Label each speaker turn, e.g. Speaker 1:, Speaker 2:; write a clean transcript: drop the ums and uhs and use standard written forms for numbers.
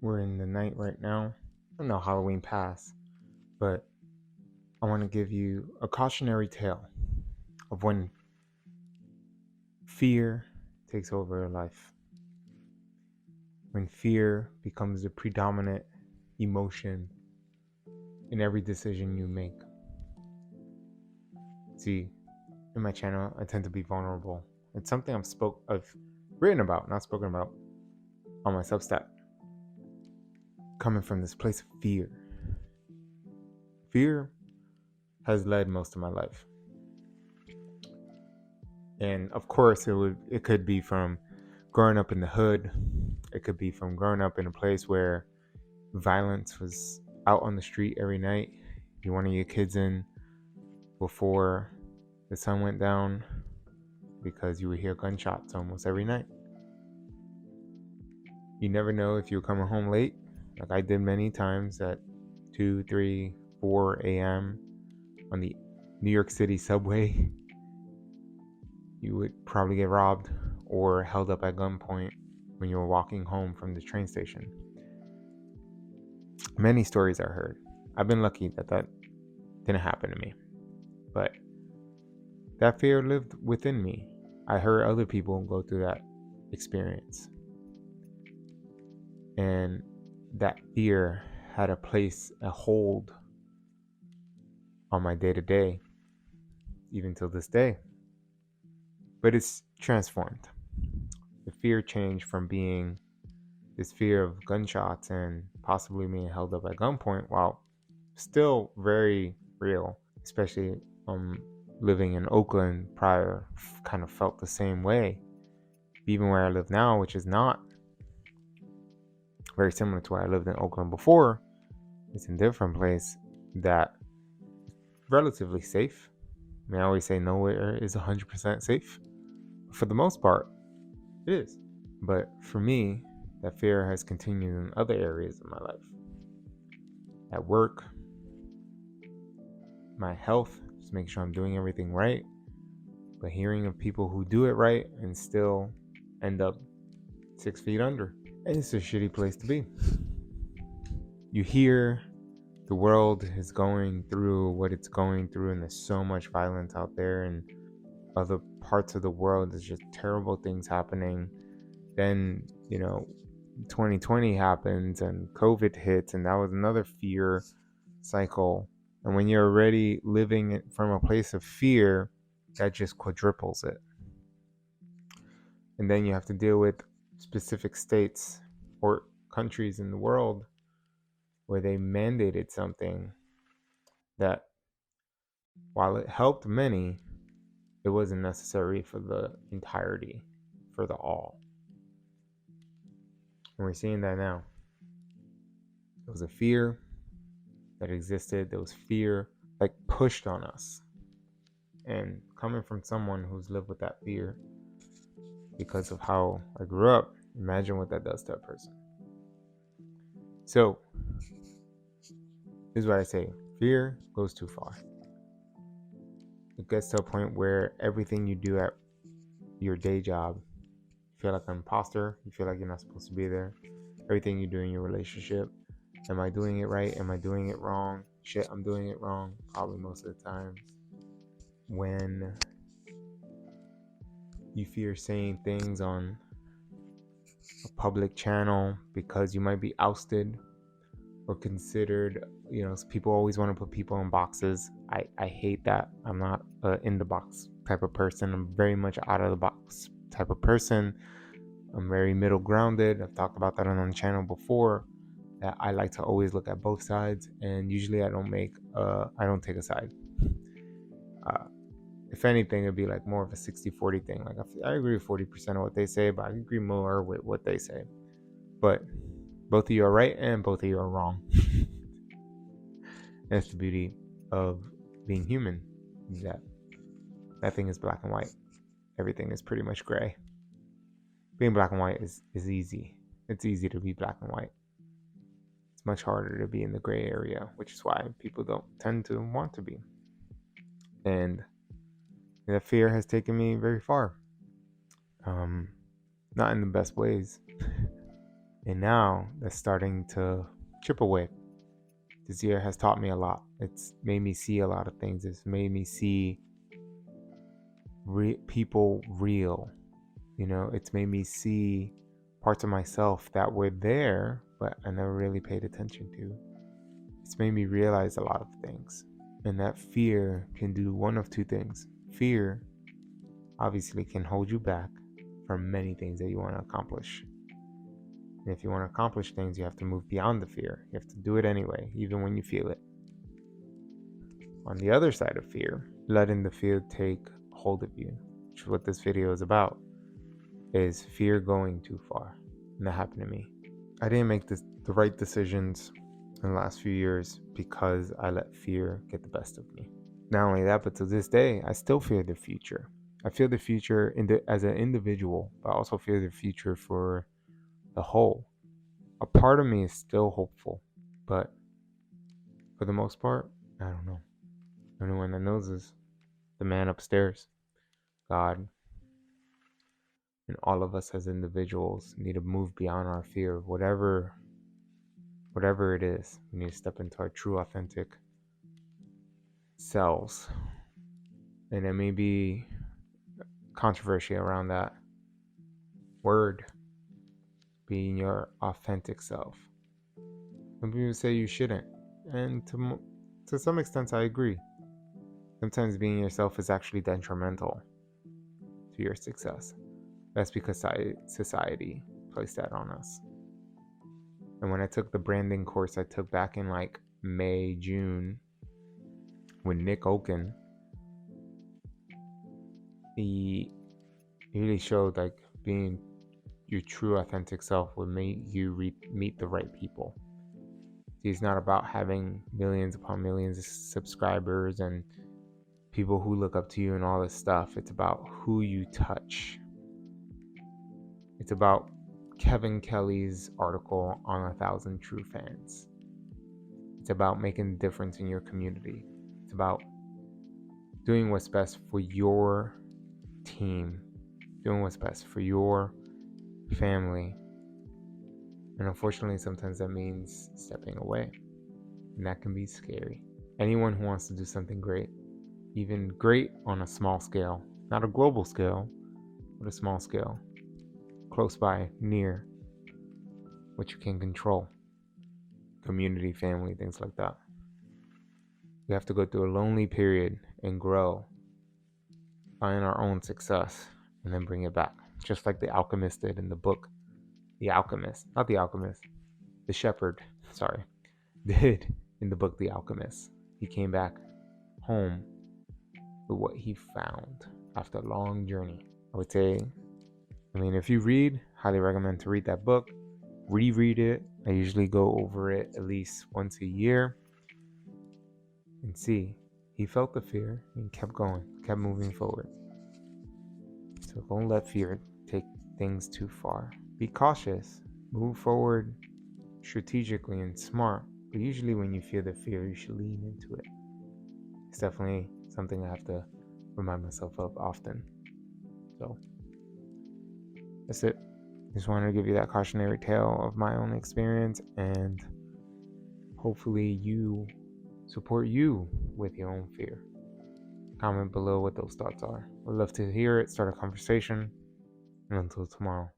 Speaker 1: We're in the night right now. I don't know Halloween passed, but I want to give you a cautionary tale of when fear takes over your life. When fear becomes the predominant emotion in every decision you make. See, in my channel, I tend to be vulnerable. It's something I've written about, not spoken about, on my Substack. Coming from this place of fear. Fear has led most of my life. And of course it could be from growing up in the hood. It could be from growing up in a place where violence was out on the street every night. You wanted your kids in before the sun went down because you would hear gunshots almost every night. You never know if you're coming home late, like I did many times at 2, 3, 4 a.m. on the New York City subway. You would probably get robbed or held up at gunpoint when you were walking home from the train station. Many stories I heard. I've been lucky that didn't happen to me. But that fear lived within me. I heard other people go through that experience. And that fear had a hold on my day-to-day, even till this day. But it's transformed. The fear changed from being this fear of gunshots and possibly being held up at gunpoint, while still very real, especially living in Oakland prior, kind of felt the same way. Even where I live now, which is not very similar to where I lived in Oakland before, it's in a different place that relatively safe. I mean, I always say nowhere is 100% safe. For the most part, it is. But for me, that fear has continued in other areas of my life. At work, my health, just making sure I'm doing everything right. But hearing of people who do it right and still end up 6 feet under. And it's a shitty place to be. You hear the world is going through what it's going through, and there's so much violence out there, and other parts of the world, there's just terrible things happening. Then, 2020 happens and COVID hits, and that was another fear cycle. And when you're already living from a place of fear, that just quadruples it. And then you have to deal with specific states or countries in the world where they mandated something that, while it helped many, it wasn't necessary for the entirety, for the all. And we're seeing that now. There was a fear that existed. There was fear like pushed on us. And coming from someone who's lived with that fear because of how I grew up, imagine what that does to a person. So, this is what I say. Fear goes too far. It gets to a point where everything you do at your day job, you feel like an imposter. You feel like you're not supposed to be there. Everything you do in your relationship, am I doing it right? Am I doing it wrong? Shit, I'm doing it wrong probably most of the time. When you fear saying things on a public channel because you might be ousted or considered, people always want to put people in boxes. I hate that. I'm not in the box type of person. I'm very much out of the box type of person. I'm very middle grounded. I've talked about that on the channel before, that I like to always look at both sides, and usually I don't take a side. If anything, it'd be like more of a 60-40 thing. Like I agree with 40% of what they say, but I agree more with what they say. But both of you are right and both of you are wrong. That's the beauty of being human. That nothing is black and white. Everything is pretty much gray. Being black and white is easy. It's easy to be black and white. It's much harder to be in the gray area, which is why people don't tend to want to be. And that fear has taken me very far. Not in the best ways. And now that's starting to chip away. This year has taught me a lot. It's made me see a lot of things. It's made me see people real. It's made me see parts of myself that were there, but I never really paid attention to. It's made me realize a lot of things. And that fear can do one of two things. Fear obviously can hold you back from many things that you want to accomplish. And if you want to accomplish things, you have to move beyond the fear. You have to do it anyway, even when you feel it. On the other side of fear, letting the fear take hold of you, which is what this video is about, is fear going too far. And that happened to me. I didn't make the right decisions in the last few years because I let fear get the best of me. Not only that, but to this day, I still fear the future. I fear the future as an individual, but I also fear the future for the whole. A part of me is still hopeful, but for the most part, I don't know. The only one that knows is the man upstairs, God. And all of us as individuals need to move beyond our fear, whatever it is. We need to step into our true, authentic selves. And there may be controversy around that word, being your authentic self. Some people say you shouldn't, and to some extent, I agree. Sometimes being yourself is actually detrimental to your success. That's because society placed that on us. And when I took the branding course I took back in like May, June, with Nick Oken, he really showed like being your true authentic self would make you meet the right people. It's not about having millions upon millions of subscribers and people who look up to you and all this stuff. It's about who you touch. It's about Kevin Kelly's article on 1,000 True Fans. It's about making a difference in your community. It's about doing what's best for your team, doing what's best for your family. And unfortunately, sometimes that means stepping away. And that can be scary. Anyone who wants to do something great, even great on a small scale, not a global scale, but a small scale, close by, near, what you can control, community, family, things like that. We have to go through a lonely period and grow, find our own success, and then bring it back. Just like the alchemist did in the book. The shepherd, did in the book The Alchemist. He came back home with what he found after a long journey. I would say, if you read, highly recommend to read that book, reread it. I usually go over it at least once a year and see. He felt the fear and kept going, kept moving forward. So don't let fear take things too far. Be cautious, move forward strategically and smart, but usually when you feel the fear, you should lean into it. It's definitely something I have to remind myself of often. So that's it. Just wanted to give you that cautionary tale of my own experience, and hopefully you support you with your own fear. Comment below what those thoughts are. I'd love to hear it, start a conversation, and until tomorrow.